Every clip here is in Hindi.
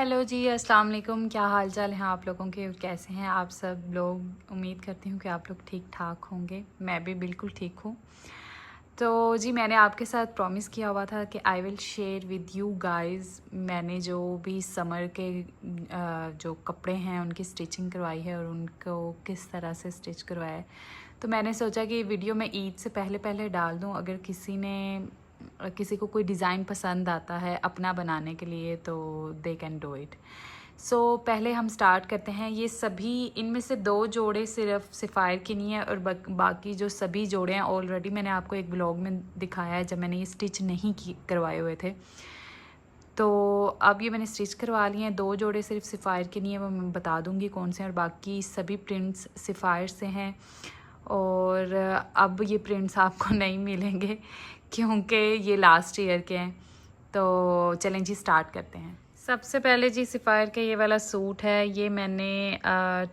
हेलो जी, अस्सलाम वालेकुम। क्या हाल चाल हैं आप लोगों के, कैसे हैं आप सब लोग। उम्मीद करती हूँ कि आप लोग ठीक ठाक होंगे। मैं भी बिल्कुल ठीक हूँ। तो जी, मैंने आपके साथ प्रॉमिस किया हुआ था कि आई will share with you guys मैंने जो भी समर के जो कपड़े हैं उनकी स्टिचिंग करवाई है और उनको किस तरह से स्टिच करवाया है। तो मैंने सोचा कि वीडियो मैं ईद से पहले पहले डाल दूँ। अगर किसी को कोई डिज़ाइन पसंद आता है अपना बनाने के लिए तो दे कैन डू इट। सो पहले हम स्टार्ट करते हैं। ये सभी इनमें से 2 जोड़े सिर्फ सफ़ायर के नहीं है और बाकी जो सभी जोड़े हैं ऑलरेडी मैंने आपको एक ब्लॉग में दिखाया है जब मैंने ये स्टिच नहीं करवाए हुए थे। तो अब ये मैंने स्टिच करवा लिए हैं। 2 जोड़े सिर्फ सफ़ायर के नहीं है, वो मैं बता दूँगी कौन से हैं, और बाकी सभी प्रिंट्स सफ़ायर से हैं। और अब ये प्रिंट्स आपको नहीं मिलेंगे क्योंकि ये लास्ट ईयर के हैं। तो चलें जी, स्टार्ट करते हैं। सबसे पहले जी, सफ़ायर का ये वाला सूट है। ये मैंने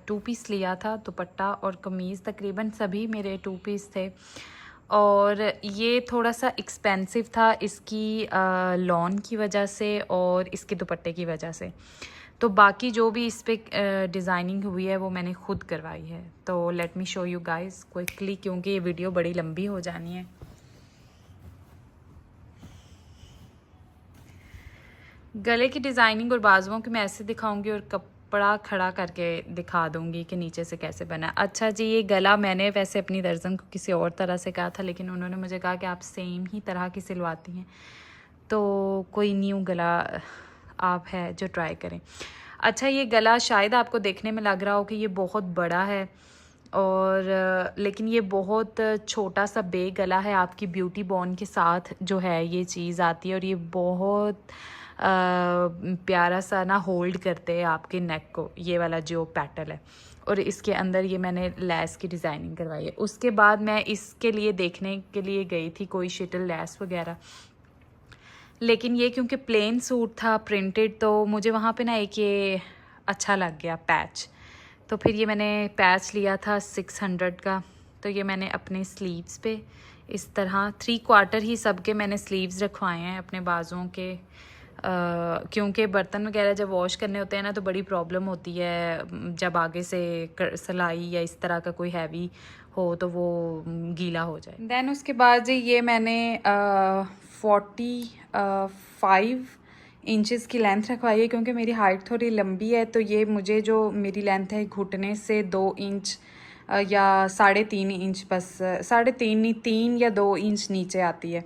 2 पीस लिया था, दुपट्टा और कमीज़। तकरीबन सभी मेरे 2 पीस थे और ये थोड़ा सा एक्सपेंसिव था इसकी लॉन की वजह से और इसके दुपट्टे की वजह से। तो बाकी जो भी इस पर डिज़ाइनिंग हुई है वो मैंने खुद करवाई है। तो let me show you guys quickly, क्योंकि ये वीडियो बड़ी लंबी हो जानी है। गले की डिज़ाइनिंग और बाजुओं की मैं ऐसे दिखाऊंगी और कपड़ा खड़ा करके दिखा दूंगी कि नीचे से कैसे बना है। अच्छा जी, ये गला मैंने वैसे अपनी दर्जन को किसी और तरह से कहा था, लेकिन उन्होंने मुझे कहा कि आप सेम ही तरह की सिलवाती हैं, तो कोई न्यू गला आप है जो ट्राई करें। अच्छा, ये गला शायद आपको देखने में लग रहा हो कि ये बहुत बड़ा है और लेकिन ये बहुत छोटा सा बे गला है। आपकी ब्यूटी बॉन के साथ जो है ये चीज़ आती है और ये बहुत प्यारा सा ना होल्ड करते हैं आपके नेक को, ये वाला जो पैटर्न है। और इसके अंदर ये मैंने लेस की डिज़ाइनिंग करवाई है। उसके बाद मैं इसके लिए देखने के लिए गई थी कोई शिटल लेस वगैरह, लेकिन ये क्योंकि प्लेन सूट था प्रिंटेड, तो मुझे वहाँ पे ना एक ये अच्छा लग गया पैच। तो फिर ये मैंने पैच लिया था 600 का। तो ये मैंने अपने स्लीव्स पे इस तरह 3/4 ही सबके मैंने स्लीव्स रखवाए हैं अपने बाजुओं के, क्योंकि बर्तन वगैरह जब वॉश करने होते हैं ना तो बड़ी प्रॉब्लम होती है जब आगे से सिलाई या इस तरह का कोई हैवी हो तो वो गीला हो जाए। देन उसके बाद जी, ये मैंने 45 इंचेस की लेंथ रखवाई है क्योंकि मेरी हाइट थोड़ी लंबी है। तो ये मुझे जो मेरी लेंथ है घुटने से 2 इंच या 3.5 इंच, बस 3.5 नहीं, 3 या 2 इंच नीचे आती है।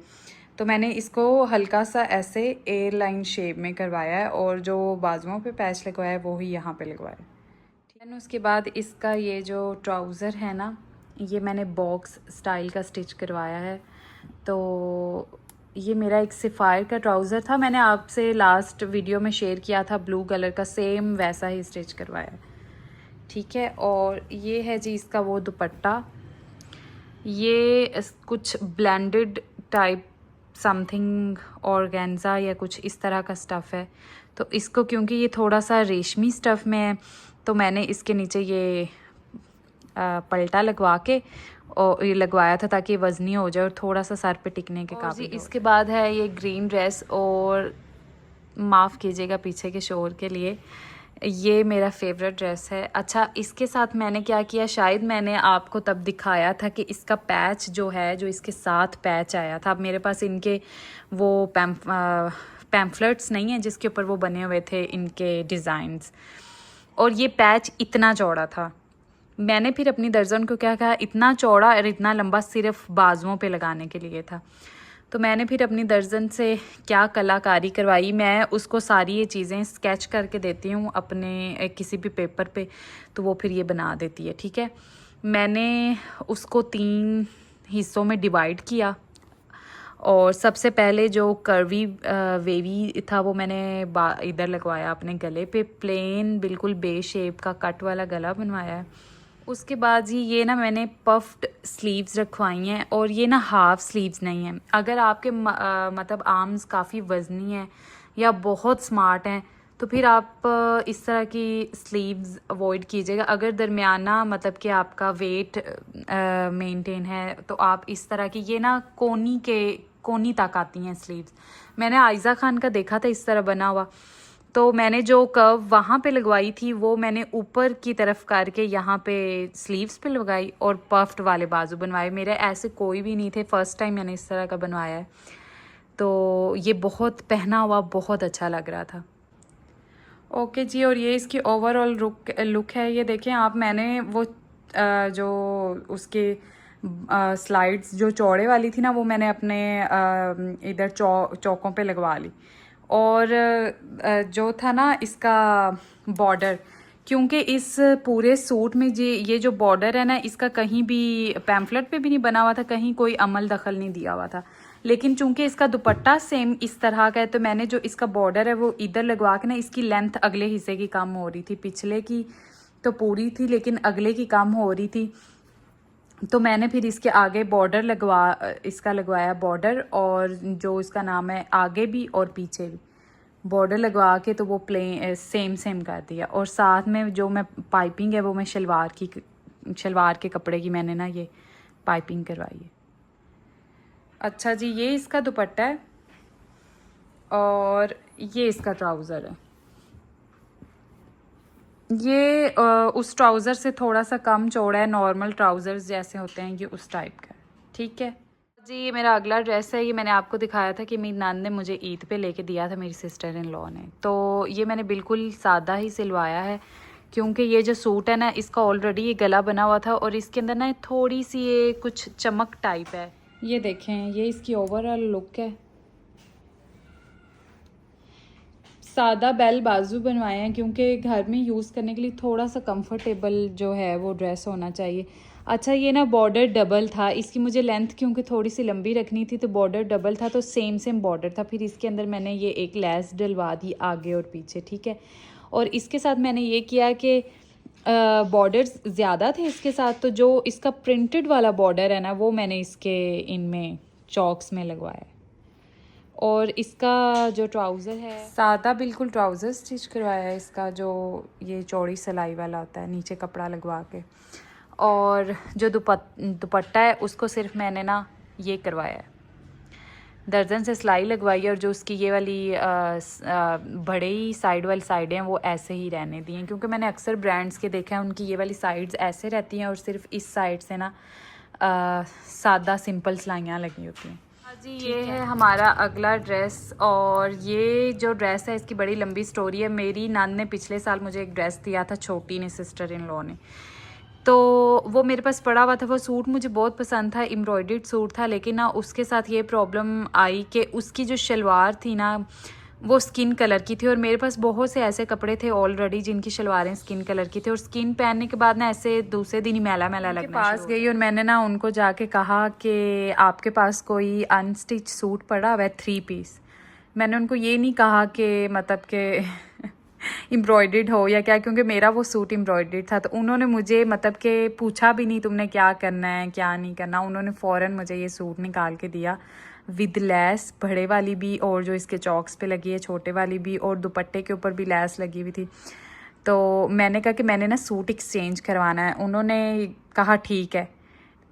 तो मैंने इसको हल्का सा ऐसे एयर लाइन शेप में करवाया है और जो बाजुओं पे पैच लगवाया है वो ही यहाँ पे लगवाया है। ठीक है। उसके बाद इसका ये जो ट्राउज़र है ना, ये मैंने बॉक्स स्टाइल का स्टिच करवाया है। तो ये मेरा एक सफ़ायर का ट्राउज़र था, मैंने आपसे लास्ट वीडियो में शेयर किया था ब्लू कलर का, सेम वैसा ही स्टिच करवाया है। ठीक है। और ये है जी इसका वो दुपट्टा। ये कुछ ब्लेंडेड टाइप समथिंग ऑर्गेन्जा या कुछ इस तरह का स्टफ़ है। तो इसको क्योंकि ये थोड़ा सा रेशमी स्टफ़ में है तो मैंने इसके नीचे ये पलटा लगवा के और ये लगवाया था ताकि वज़नी हो जाए और थोड़ा सा सर पे टिकने के काबिल हो। इसके बाद है ये ग्रीन ड्रेस, और माफ़ कीजिएगा पीछे के शोर के लिए, ये मेरा फेवरेट ड्रेस है। अच्छा, इसके साथ मैंने क्या किया, शायद मैंने आपको तब दिखाया था कि इसका पैच जो है, जो इसके साथ पैच आया था, अब मेरे पास इनके वो पैम्फलेट्स नहीं है जिसके ऊपर वो बने हुए थे इनके डिज़ाइंस, और ये पैच इतना चौड़ा था। मैंने फिर अपनी दर्जन को क्या कहा, इतना चौड़ा और इतना लंबा सिर्फ बाजुओं पे लगाने के लिए था। तो मैंने फिर अपनी दर्जन से क्या कलाकारी करवाई, मैं उसको सारी ये चीज़ें स्केच करके देती हूँ अपने किसी भी पेपर पे, तो वो फिर ये बना देती है। ठीक है। मैंने उसको 3 हिस्सों में डिवाइड किया और सबसे पहले जो कर्वी वेवी था वो मैंने इधर लगवाया अपने गले पे, प्लेन बिल्कुल बे शेप का कट वाला गला बनवाया है। उसके बाद ही ये ना मैंने पफ्ड स्लीव्स रखवाई हैं, और ये ना हाफ स्लीव्स नहीं हैं। अगर आपके मतलब आर्म्स काफ़ी वज़नी हैं या बहुत स्मार्ट हैं तो फिर आप इस तरह की स्लीव्स अवॉइड कीजिएगा। अगर दरमियाना मतलब कि आपका वेट मेंटेन है तो आप इस तरह की, ये ना कोनी तक आती हैं स्लीव्स। मैंने आयज़ा खान का देखा था इस तरह बना हुआ, तो मैंने जो कर्व वहाँ पे लगवाई थी वो मैंने ऊपर की तरफ करके यहाँ पे स्लीव्स पे लगाई और पफ्ड वाले बाजू बनवाए। मेरे ऐसे कोई भी नहीं थे, फर्स्ट टाइम मैंने इस तरह का बनवाया है। तो ये बहुत पहना हुआ बहुत अच्छा लग रहा था। ओके जी, और ये इसकी ओवरऑल लुक है। ये देखें आप, मैंने वो जो उसके स्लाइड्स जो चौड़े वाली थी ना, वो मैंने अपने इधर चौकों पे लगवा ली। और जो था ना इसका बॉर्डर, क्योंकि इस पूरे सूट में जी ये जो बॉर्डर है ना, इसका कहीं भी पैम्फलेट पे भी नहीं बना हुआ था, कहीं कोई अमल दखल नहीं दिया हुआ था। लेकिन चूंकि इसका दुपट्टा सेम इस तरह का है, तो मैंने जो इसका बॉर्डर है वो इधर लगवा के ना, इसकी लेंथ अगले हिस्से की कम हो रही थी। पिछले की तो पूरी थी लेकिन अगले की कम हो रही थी, तो मैंने फिर इसके आगे बॉर्डर लगवाया बॉर्डर, और जो इसका नाम है आगे भी और पीछे भी बॉर्डर लगवा के तो वो सेम कर दिया। और साथ में जो मैं पाइपिंग है वो मैं शलवार के कपड़े की मैंने ना ये पाइपिंग करवाई है। अच्छा जी, ये इसका दुपट्टा है और ये इसका ट्राउज़र है। ये उस ट्राउज़र से थोड़ा सा कम चौड़ा है, नॉर्मल ट्राउज़र्स जैसे होते हैं ये उस टाइप का। ठीक है जी, ये मेरा अगला ड्रेस है। ये मैंने आपको दिखाया था कि मेरी नान ने मुझे ईद पे लेके दिया था, मेरी सिस्टर इन लॉ ने। तो ये मैंने बिल्कुल सादा ही सिलवाया है, क्योंकि ये जो सूट है ना, इसका ऑलरेडी ये गला बना हुआ था और इसके अंदर ना थोड़ी सी ये कुछ चमक टाइप है। ये देखें, ये इसकी ओवरऑल लुक है। सादा बेल बाजू बनवाए हैं क्योंकि घर में यूज़ करने के लिए थोड़ा सा कंफर्टेबल जो है वो ड्रेस होना चाहिए। अच्छा, ये ना बॉर्डर डबल था, इसकी मुझे लेंथ क्योंकि थोड़ी सी लंबी रखनी थी, तो बॉर्डर डबल था, तो सेम बॉर्डर था। फिर इसके अंदर मैंने ये एक लेस डलवा दी आगे और पीछे। ठीक है, और इसके साथ मैंने ये किया कि बॉर्डर्स ज़्यादा थे इसके साथ, तो जो इसका प्रिंटेड वाला बॉर्डर है ना, वो मैंने इसके इनमें चॉक्स में लगवाया। और इसका जो ट्राउज़र है सादा बिल्कुल ट्राउज़र स्टिच करवाया है इसका, जो ये चौड़ी सिलाई वाला होता है नीचे कपड़ा लगवा के। और जो दुपट्टा है उसको सिर्फ मैंने ना ये करवाया है, दर्जन से सिलाई लगवाई है। और जो उसकी ये वाली बड़े ही साइड वाली साइडें हैं वो ऐसे ही रहने दी हैं, क्योंकि मैंने अक्सर ब्रांड्स के देखा है उनकी ये वाली साइड्स ऐसे रहती हैं और सिर्फ इस साइड से ना सादा सिंपल सिलाइयाँ लगी होती हैं। जी, ये है हमारा अगला ड्रेस। और ये जो ड्रेस है इसकी बड़ी लंबी स्टोरी है। मेरी नान ने पिछले साल मुझे एक ड्रेस दिया था, छोटी ने, सिस्टर इन लॉ ने, तो वो मेरे पास पड़ा हुआ था। वो सूट मुझे बहुत पसंद था, एम्ब्रॉयडर्ड सूट था, लेकिन ना उसके साथ ये प्रॉब्लम आई कि उसकी जो शलवार थी ना वो स्किन कलर की थी, और मेरे पास बहुत से ऐसे कपड़े थे ऑलरेडी जिनकी शलवारें स्किन कलर की थी, और स्किन पहनने के बाद ना ऐसे दूसरे दिन ही मैला मैला लगना। पास गई और मैंने ना उनको जाके कहा कि आपके पास कोई अनस्टिच सूट पड़ा हुआ है 3 पीस। मैंने उनको ये नहीं कहा कि मतलब कि एम्ब्रॉयडर्ड हो या क्या, क्योंकि मेरा वो सूट एम्ब्रॉयडर्ड था। तो उन्होंने मुझे मतलब कि पूछा भी नहीं तुमने क्या करना है क्या नहीं करना, उन्होंने फ़ौरन मुझे ये सूट निकाल के दिया विद लेस, बड़े वाली भी और जो इसके चॉक्स पे लगी है छोटे वाली भी, और दुपट्टे के ऊपर भी लेस लगी हुई थी। तो मैंने कहा कि मैंने ना सूट एक्सचेंज करवाना है। उन्होंने कहा ठीक है,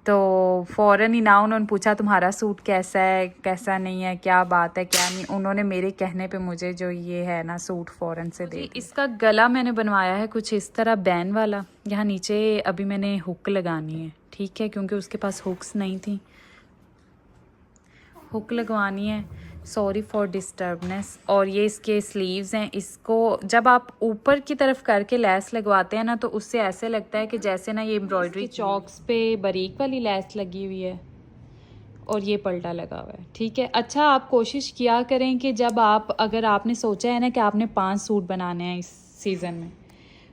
तो फ़ौरन ही ना उन्होंने पूछा तुम्हारा सूट कैसा है कैसा नहीं है, क्या बात है क्या नहीं। उन्होंने मेरे कहने पे मुझे जो ये है ना सूट फ़ौरन से दे। इसका गला मैंने बनवाया है कुछ इस तरह बैन वाला। यहाँ नीचे अभी मैंने हुक लगानी है, ठीक है, क्योंकि उसके पास हुक्स नहीं थी, हुक लगवानी है। Sorry for disturbance. और ये इसके स्लीव्स हैं, इसको जब आप ऊपर की तरफ करके लेस लगवाते हैं ना, तो उससे ऐसे लगता है कि जैसे ना ये एम्ब्रॉयडरी चॉक्स पे बारीक वाली लेस लगी हुई है और ये पल्टा लगा हुआ है। ठीक है, अच्छा आप कोशिश किया करें कि जब आप, अगर आपने सोचा है ना कि आपने 5 सूट बनाने हैं इस सीज़न में,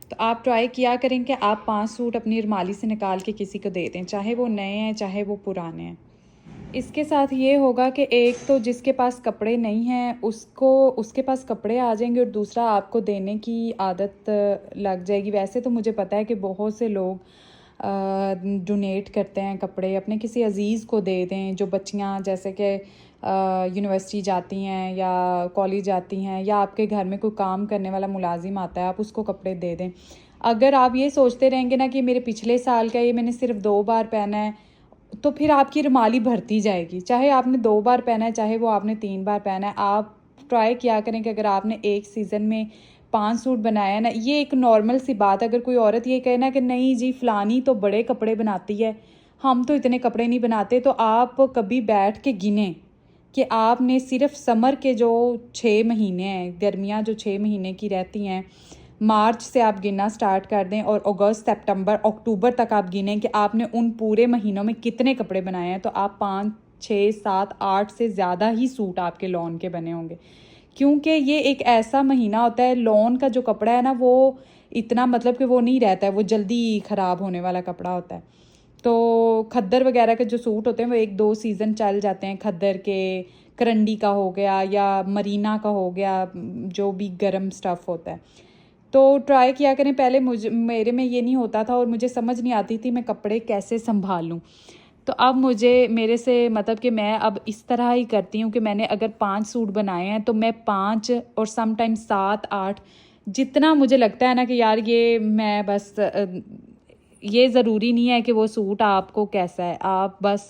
तो आप ट्राई किया करें कि आप 5 सूट अपनी रुमाली से निकाल के किसी को दे दें, चाहे वो नए हैं चाहे वो पुराने हैं। इसके साथ ये होगा कि एक तो जिसके पास कपड़े नहीं हैं उसके पास कपड़े आ जाएंगे, और दूसरा आपको देने की आदत लग जाएगी। वैसे तो मुझे पता है कि बहुत से लोग डोनेट करते हैं कपड़े, अपने किसी अजीज़ को दे दें, जो बच्चियां जैसे कि यूनिवर्सिटी जाती हैं या कॉलेज जाती हैं, या आपके घर में कोई काम करने वाला मुलाजिम आता है, आप उसको कपड़े दे दें। अगर आप ये सोचते रहेंगे ना कि मेरे पिछले साल का ये मैंने सिर्फ 2 बार पहना है, तो फिर आपकी रुमाली भरती जाएगी, चाहे आपने 2 बार पहना है चाहे वो आपने 3 बार पहना है। आप ट्राई किया करें कि अगर आपने एक सीज़न में 5 सूट बनाया ना, ये एक नॉर्मल सी बात। अगर कोई औरत ये कहे ना कि नहीं जी फ़लानी तो बड़े कपड़े बनाती है, हम तो इतने कपड़े नहीं बनाते, तो आप कभी बैठ के गिने कि आपने सिर्फ समर के जो 6 महीने हैं, गर्मियाँ जो 6 महीने की रहती हैं, मार्च से आप गिनना स्टार्ट कर दें और अगस्त सितंबर अक्टूबर तक आप गिनें कि आपने उन पूरे महीनों में कितने कपड़े बनाए हैं, तो आप 5 6 7 8 से ज़्यादा ही सूट आपके लॉन के बने होंगे। क्योंकि ये एक ऐसा महीना होता है, लॉन का जो कपड़ा है ना वो इतना मतलब कि वो नहीं रहता है, वो जल्दी ख़राब होने वाला कपड़ा होता है। तो खद्दर वगैरह के जो सूट होते हैं वो 1-2 सीज़न चल जाते हैं। खद्दर के, करंडी का हो गया या मरीना का हो गया, जो भी गर्म स्टफ़ होता है। तो ट्राई किया करें। पहले मेरे में ये नहीं होता था और मुझे समझ नहीं आती थी मैं कपड़े कैसे संभालूं। तो अब मुझे मेरे से मतलब कि मैं अब इस तरह ही करती हूँ कि मैंने अगर 5 सूट बनाए हैं तो मैं 5 और समटाइम्स 7-8, जितना मुझे लगता है ना कि यार ये मैं बस ये ज़रूरी नहीं है कि वो सूट आपको कैसा है। आप बस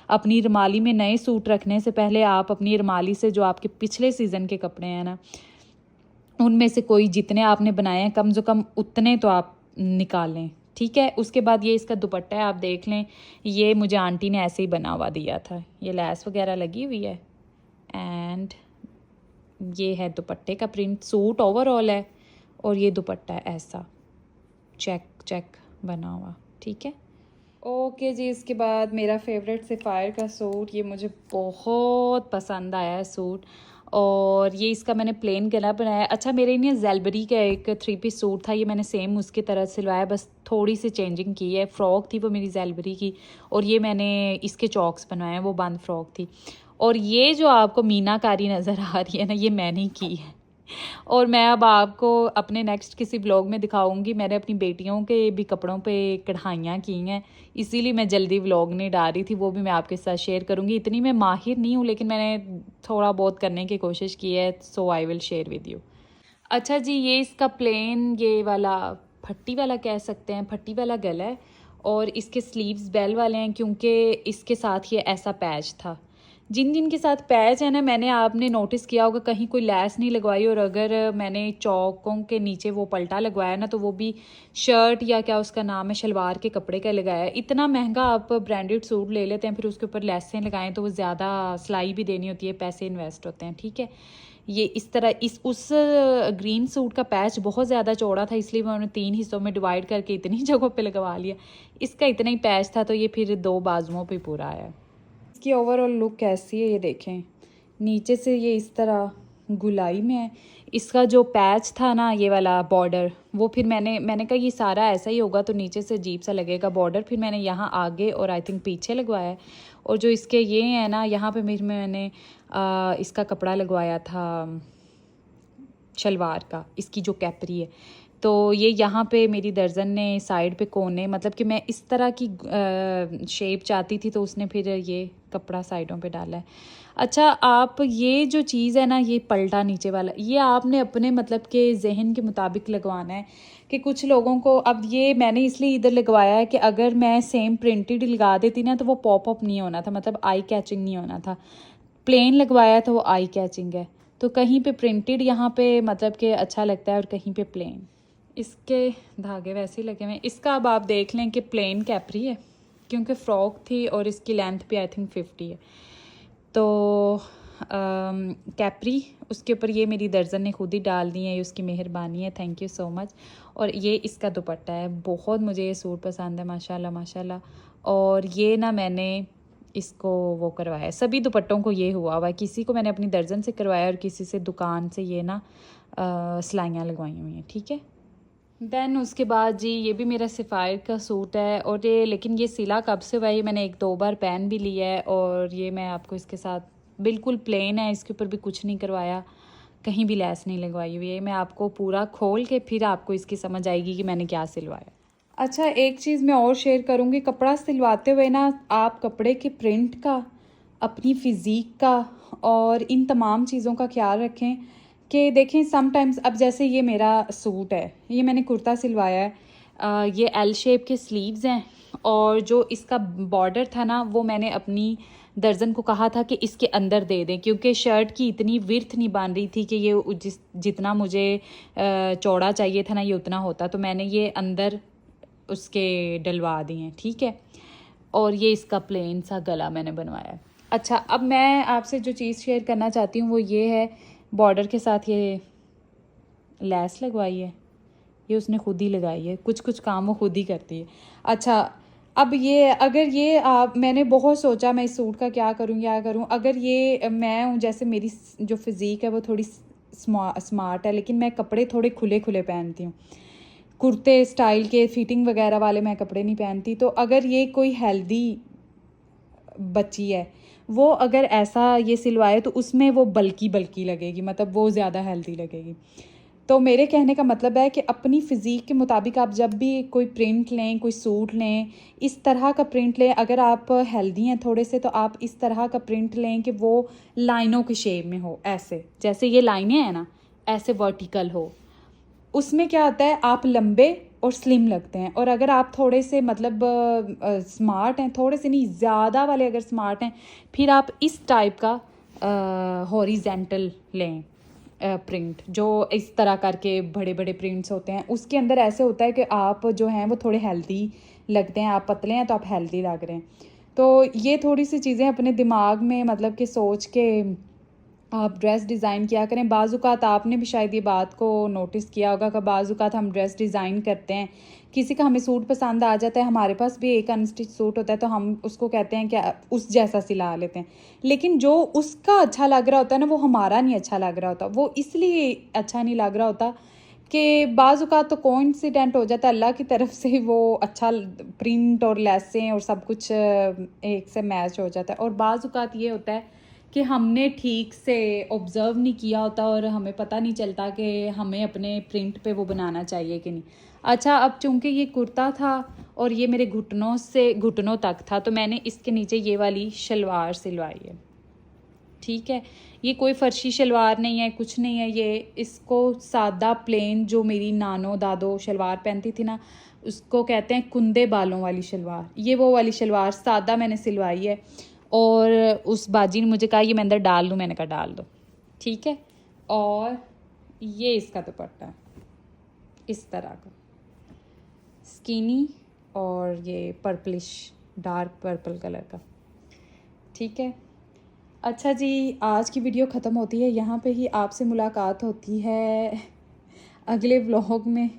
अपनी रुमाली में नए सूट रखने से पहले आप अपनी रुमाली से जो आपके पिछले सीज़न के कपड़े हैं ना, उनमें से कोई जितने आपने बनाए हैं कम से कम उतने तो आप निकालें, ठीक है। उसके बाद ये इसका दुपट्टा है, आप देख लें, ये मुझे आंटी ने ऐसे ही बना हुआ दिया था। ये लैस वगैरह लगी हुई है एंड ये है दुपट्टे का प्रिंट। सूट ओवरऑल है और ये दुपट्टा है ऐसा चेक चेक बना हुआ, ठीक है। ओके जी, इसके बाद मेरा फेवरेट सफ़ायर का सूट, ये मुझे बहुत पसंद आया है सूट, और ये इसका मैंने प्लेन गला बनाया। अच्छा, मेरे लिए जेलबरी का एक 3 पीस सूट था, ये मैंने सेम उसकी तरह सिलवाया, बस थोड़ी सी चेंजिंग की है। फ़्रॉक थी वो मेरी जेलबरी की, और ये मैंने इसके चॉक्स बनवाए हैं, वो बंद फ़्रॉक थी। और ये जो आपको मीनाकारी नज़र आ रही है ना, ये मैंने की है। और मैं अब आपको अपने नेक्स्ट किसी ब्लॉग में दिखाऊंगी। मैंने अपनी बेटियों के भी कपड़ों पे कढ़ाइयाँ की हैं, इसीलिए मैं जल्दी व्लॉग नहीं डाल रही थी, वो भी मैं आपके साथ शेयर करूँगी। इतनी मैं माहिर नहीं हूँ, लेकिन मैंने थोड़ा बहुत करने की कोशिश की है, so I will share with you. अच्छा जी, ये इसका प्लेन ये वाला फट्टी वाला कह सकते हैं, फट्टी वाला गला है, और इसके स्लीव्स बेल वाले हैं, क्योंकि इसके साथ ये ऐसा पैच था। जिन जिन के साथ पैच है ना, मैंने आपने नोटिस किया होगा कहीं कोई लैस नहीं लगवाई, और अगर मैंने चौकों के नीचे वो पल्टा लगवाया ना, तो वो भी शर्ट या क्या उसका नाम है, शलवार के कपड़े का लगाया। इतना महंगा आप ब्रांडेड सूट ले लेते हैं, फिर उसके ऊपर लेसें लगाएं तो वो ज़्यादा सिलाई भी देनी होती है, पैसे इन्वेस्ट होते हैं, ठीक है। ये इस तरह उस ग्रीन सूट का पैच बहुत ज़्यादा चौड़ा था, इसलिए मैं उन्हें 3 हिस्सों में डिवाइड करके इतनी जगहों पे लगवा लिया। इसका इतना ही पैच था, तो ये फिर 2 बाजुओं पे पूरा आया। इसकी ओवरऑल लुक कैसी है ये देखें। नीचे से ये इस तरह गुलाई में है। इसका जो पैच था ना, ये वाला बॉर्डर, वो फिर मैंने कहा ये सारा ऐसा ही होगा तो नीचे से अजीब सा लगेगा बॉर्डर, फिर मैंने यहाँ आगे और आई थिंक पीछे लगवाया है। और जो इसके ये हैं ना, यहाँ पे मैंने इसका कपड़ा लगवाया था शलवार का, इसकी जो कैपरी है, तो ये यहाँ पे मेरी दर्जन ने साइड पे कोने, मतलब कि मैं इस तरह की शेप चाहती थी, तो उसने फिर ये कपड़ा साइडों पे डाला है। अच्छा, आप ये जो चीज़ है ना, ये पलटा नीचे वाला, ये आपने अपने मतलब के जहन के मुताबिक लगवाना है। कि कुछ लोगों को, अब ये मैंने इसलिए इधर लगवाया है कि अगर मैं सेम प्रिंटेड लगा देती ना, तो वो पॉपअप नहीं होना था, मतलब आई कैचिंग नहीं होना था। प्लेन लगवाया तो वो आई कैचिंग है, तो कहीं पे प्रिंटेड यहाँ पे मतलब कि अच्छा लगता है और कहीं पे प्लेन। इसके धागे वैसे ही लगे हुए हैं। इसका अब आप देख लें कि प्लेन कैपरी है, क्योंकि फ़्रॉक थी और इसकी लेंथ भी आई थिंक 50 है। तो कैपरी, उसके ऊपर ये मेरी दर्जन ने खुद ही डाल दी है, ये उसकी मेहरबानी है, थैंक यू सो मच। और ये इसका दुपट्टा है, बहुत मुझे ये सूट पसंद है, माशाल्लाह माशाल्लाह। और ये ना मैंने इसको वो करवाया, सभी दुपट्टों को ये हुआ है, किसी को मैंने अपनी दर्जन से करवाया और किसी से दुकान से ये ना सिलाइयाँ लगवाई हुई हैं, ठीक है। देन उसके बाद जी, ये भी मेरा सफ़ायर का सूट है, और ये लेकिन ये सिला कब से हुआ है, मैंने 1-2 बार पहन भी लिया है, और ये मैं आपको इसके साथ बिल्कुल प्लेन है, इसके ऊपर भी कुछ नहीं करवाया, कहीं भी लैस नहीं लगवाई हुई है। मैं आपको पूरा खोल के फिर आपको इसकी समझ आएगी कि मैंने क्या सिलवाया। अच्छा, एक चीज़ मैं और शेयर करूँगी, कपड़ा सिलवाते हुए ना आप कपड़े के प्रिंट का, अपनी फ़िज़ीक का और इन तमाम चीज़ों का ख्याल रखें। कि देखें समटाइम्स, अब जैसे ये मेरा सूट है, ये मैंने कुर्ता सिलवाया है, ये एल शेप के स्लीव्स हैं और जो इसका बॉर्डर था ना वो मैंने अपनी दर्जन को कहा था कि इसके अंदर दे दें, क्योंकि शर्ट की इतनी विर्थ नहीं बन रही थी कि ये जितना मुझे चौड़ा चाहिए था ना ये उतना होता, तो मैंने ये अंदर उसके डलवा दिए हैं। ठीक है, और ये इसका प्लेन सा गला मैंने बनवाया है। अच्छा, अब मैं आपसे जो चीज़ शेयर करना चाहती हूँ वो ये है, बॉर्डर के साथ ये लैस लगवाई है, ये उसने खुद ही लगाई है, कुछ कुछ काम वो खुद ही करती है। अच्छा, अब ये अगर ये आप, मैंने बहुत सोचा मैं इस सूट का क्या करूँ, अगर ये मैं हूँ, जैसे मेरी जो फिज़ीक है वो थोड़ी स्मार्ट है, लेकिन मैं कपड़े थोड़े खुले खुले पहनती हूँ, कुर्ते स्टाइल के फिटिंग वगैरह वाले मैं कपड़े नहीं पहनती। तो अगर ये कोई हेल्दी बच्ची है वो अगर ऐसा ये सिलवाए तो उसमें वो बल्की बल्की लगेगी, मतलब वो ज़्यादा हेल्दी लगेगी। तो मेरे कहने का मतलब है कि अपनी फ़िज़ीक के मुताबिक आप जब भी कोई प्रिंट लें, कोई सूट लें, इस तरह का प्रिंट लें। अगर आप हेल्दी हैं थोड़े से तो आप इस तरह का प्रिंट लें कि वो लाइनों के शेप में हो, ऐसे जैसे ये लाइनें हैं ना, ऐसे वर्टिकल हो। उसमें क्या होता है, आप लंबे और स्लिम लगते हैं। और अगर आप थोड़े से मतलब स्मार्ट हैं, थोड़े से नहीं ज़्यादा वाले अगर स्मार्ट हैं, फिर आप इस टाइप का हॉरिजेंटल लें प्रिंट, जो इस तरह करके बड़े बड़े प्रिंट्स होते हैं। उसके अंदर ऐसे होता है कि आप जो हैं वो थोड़े हेल्दी लगते हैं, आप पतले हैं तो आप हेल्दी लग रहे हैं। तो ये थोड़ी सी चीज़ें अपने दिमाग में मतलब कि सोच के आप ड्रेस डिज़ाइन किया करें। बाज़ात आपने भी शायद ये बात को नोटिस किया होगा कि बाज़ात हम ड्रेस डिज़ाइन करते हैं, किसी का हमें सूट पसंद आ जाता है, हमारे पास भी एक अनस्टिच सूट होता है तो हम उसको कहते हैं कि उस जैसा सिला लेते हैं, लेकिन जो उसका अच्छा लग रहा होता है ना वो हमारा नहीं अच्छा लग रहा होता। वो इसलिए अच्छा नहीं लग रहा होता कि बाज़ात तो कोइंसिडेंट हो जाता है, अल्लाह की तरफ से वो अच्छा प्रिंट और लेसें और सब कुछ एक से मैच हो जाता है। और बाज़ात ये होता है कि हमने ठीक से ऑब्ज़र्व नहीं किया होता और हमें पता नहीं चलता कि हमें अपने प्रिंट पे वो बनाना चाहिए कि नहीं। अच्छा, अब चूँकि ये कुर्ता था और ये मेरे घुटनों से घुटनों तक था तो मैंने इसके नीचे ये वाली शलवार सिलवाई है। ठीक है, ये कोई फर्शी शलवार नहीं है, कुछ नहीं है, ये इसको सादा प्लेन जो मेरी नानो दादो शलवार पहनती थी ना उसको कहते हैं कुंदे बालों वाली शलवार। ये वो वाली शलवार सादा मैंने सिलवाई है और उस बाजी ने मुझे कहा ये मैं अंदर डाल दूँ, मैंने कहा डाल दो। ठीक है, और ये इसका दुपट्टा है इस तरह का स्किनी और ये पर्पलिश डार्क पर्पल कलर का। ठीक है, अच्छा जी, आज की वीडियो ख़त्म होती है यहाँ पे ही। आपसे मुलाकात होती है अगले व्लॉग में।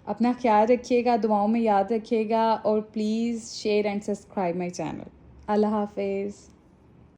अपना ख्याल रखिएगा, दुआओं में याद रखिएगा और please share and subscribe my channel. अल्लाह हाफिज़।